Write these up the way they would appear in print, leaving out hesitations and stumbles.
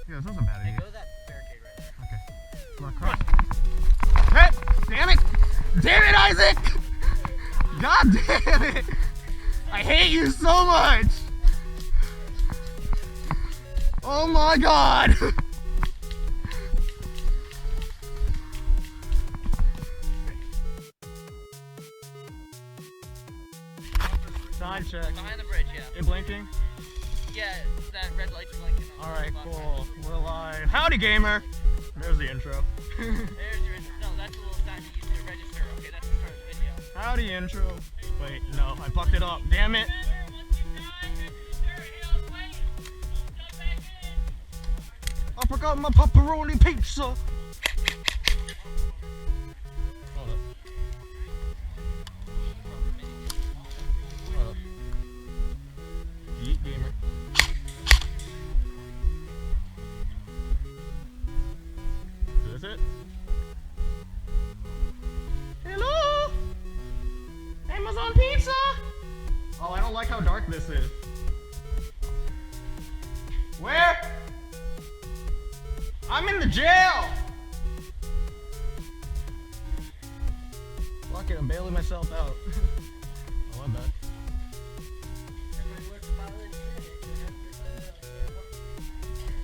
Yeah, this wasn't bad idea. Hey, go to that barricade right there. Okay. Come on, cross. Hey! Damn it! Damn it, Isaac! God damn it! I hate you so much! Oh my god! Side check. Behind the bridge, yeah. You blinking? Yeah, that red light's blinking. Alright, cool. We're live. Howdy, gamer! There's the intro. There's your intro. No, that's a little sign that you need to register. Okay, that's the start of the video. Howdy, intro. Wait, no, I fucked it up. Damn it! I forgot my pepperoni pizza! Hold up. Hold up. Yeet, gamer. Is this it? Hello? Amazon pizza? Oh, I don't like how dark this is. Where? I'm in the jail! Fuck it, I'm bailing myself out. Oh, I bet.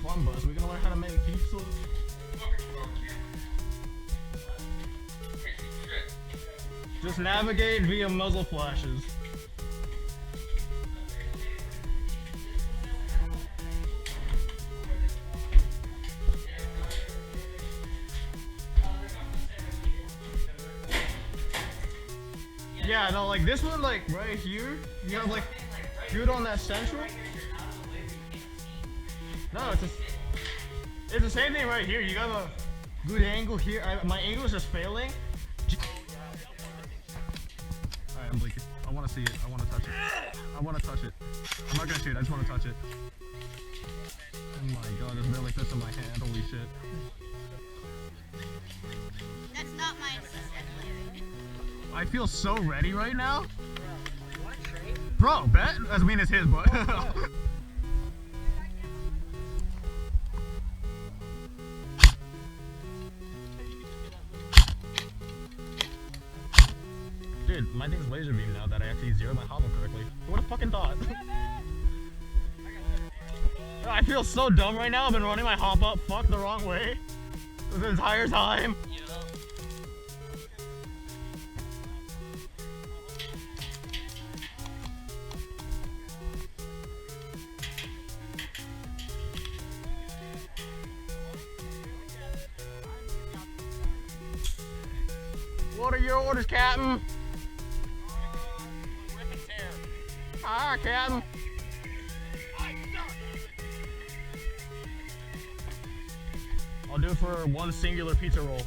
Fun bus, we gonna learn how to make pizza? Just navigate via muzzle flashes. Yeah, no, like this one, like right here, you have like, do it on that central. No, it's the same thing right here. You got a good angle here. My angle is just failing. Alright, I'm blinking. I want to see it. I want to touch it. I want to touch it. I'm not gonna shoot. I just want to touch it. Oh my god, there's barely fits in my hand. Holy shit. That's not my assistant. I feel so ready right now. Bro, bet? I mean, it's his, but. Dude, my thing's laser beam now that I actually zeroed my hobble correctly. What a fucking thought. I feel so dumb right now. I've been running my hop up the wrong way the entire time. What are your orders, Captain? Hi, Captain. I'll do it for one singular pizza roll.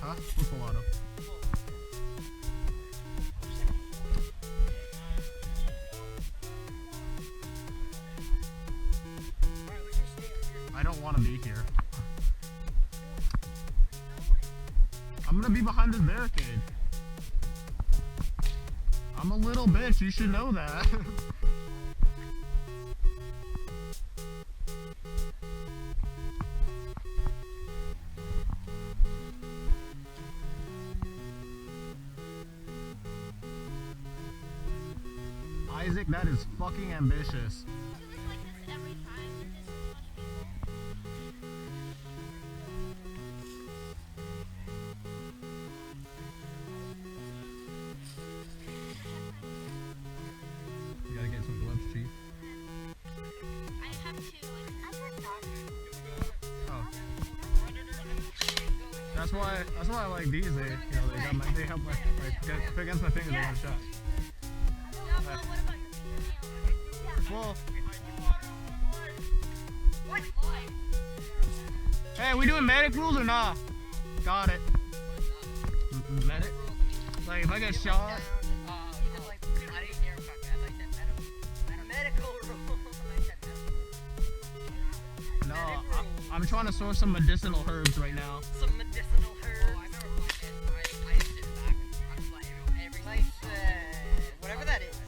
Huh? What's gelato? I don't want to be here. I'm gonna be behind this barricade. I'm a little bitch, you should know that. Isaac, that is fucking ambitious. You gotta get some gloves, Chief. I have two. Oh. That's why I like these. They help my get against my fingers in one shot. Well, hey, we doing medic rules or not? Got it. Medic? Like if I get shot. No, I'm trying to source some medicinal herbs right now. Some medicinal herbs. I sit back. I'm like, whatever that is.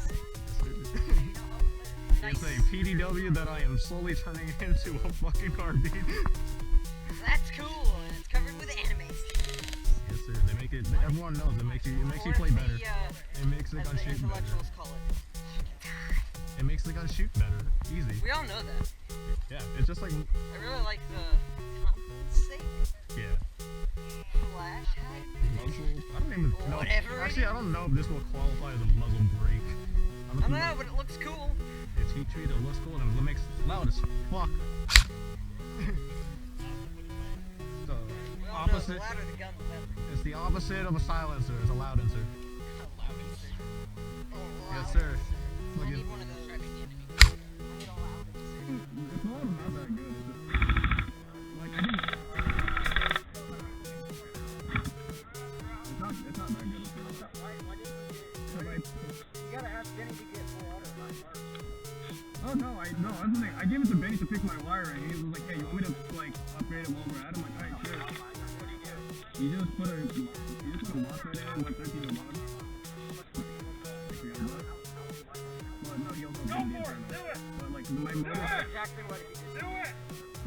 PDW that I am slowly turning into a fucking carbine. That's cool, and it's covered with anime. Yes, sir. They make it. Everyone knows it makes you play better. It makes the As gun the shoot better. intellectuals call it. It makes the gun shoot better. Easy. We all know that. Yeah. It's just like. I really like the compensate Yeah. flash height. Muzzle. I don't even know. Whatever it Actually, I don't know if this will qualify as a muzzle break. I don't know, but it looks cool. It's heat treated, it looks cool, and it makes it loud as fuck. So, We all know opposite. the louder the gun, the better. It's the opposite of a silencer. It's a loudencer. Oh, Yes, wow. sir. I Look at. need one of those. I need a loud. It's not that good. Like I think. It's not that good. You gotta ask Benny to get more auto line first. Oh no, that's the thing. I gave it to Benny to pick my wiring. He was like, "Hey, you want me to like upgrade it while we're at it?" I'm like, "Alright, sure." What do you do? You just put a MOSFET in, 113 in the bottom. Well, no, you also Go have for it! Do it! but like my motor, That's exactly what he did. Do it!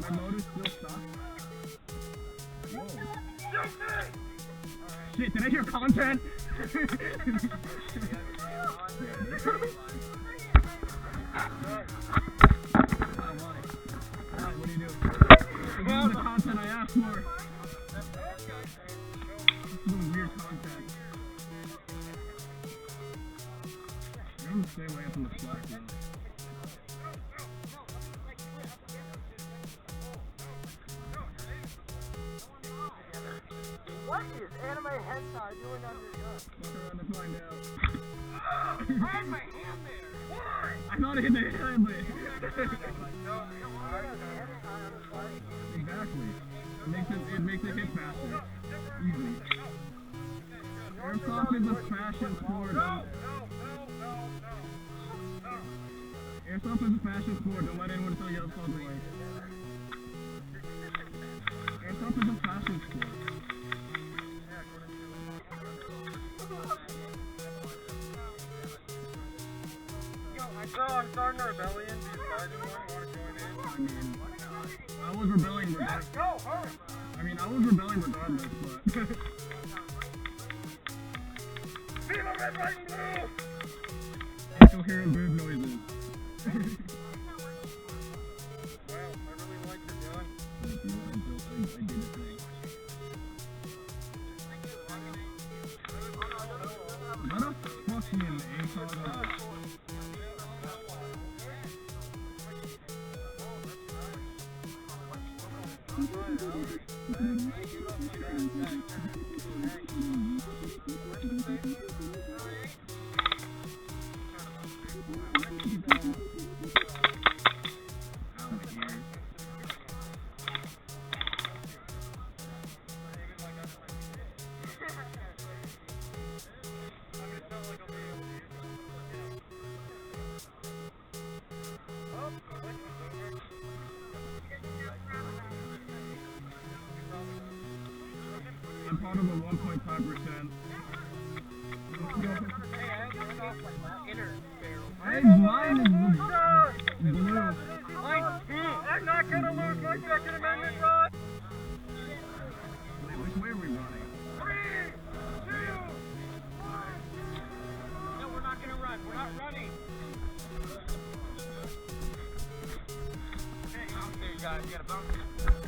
my motor's still stuck. Whoa. Stupid! Shit, did I hear content? What do you do? This is the content I asked for. This is weird content. I'm gonna stay away from the slack though. What is anime hentai doing under your gun? Look around to find out. I had my hand there! Why? I thought it hit the head, but... Exactly. It makes it hit faster. Easy. Airsoft is a fashion sport. Airsoft is a fashion sport. Don't let anyone tell you otherwise. Airsoft is a fashion sport. I'm starting a rebellion. Do you guys want to join in? I mean, I was rebelling regardless. Go, hurry! I was rebelling regardless, but... Viva Red, White, and Blue! Incoherent boob noises. Well, I really like your gun. Thank you, I did a thing. What a fucking ACOG. I'm part of the 1.5%. Hey, mine is blue. I'm not gonna lose my Second Amendment right! Wait, which way are we running? 3, 2, 1! No, we're not gonna run. We're not running. Okay, you gotta bounce.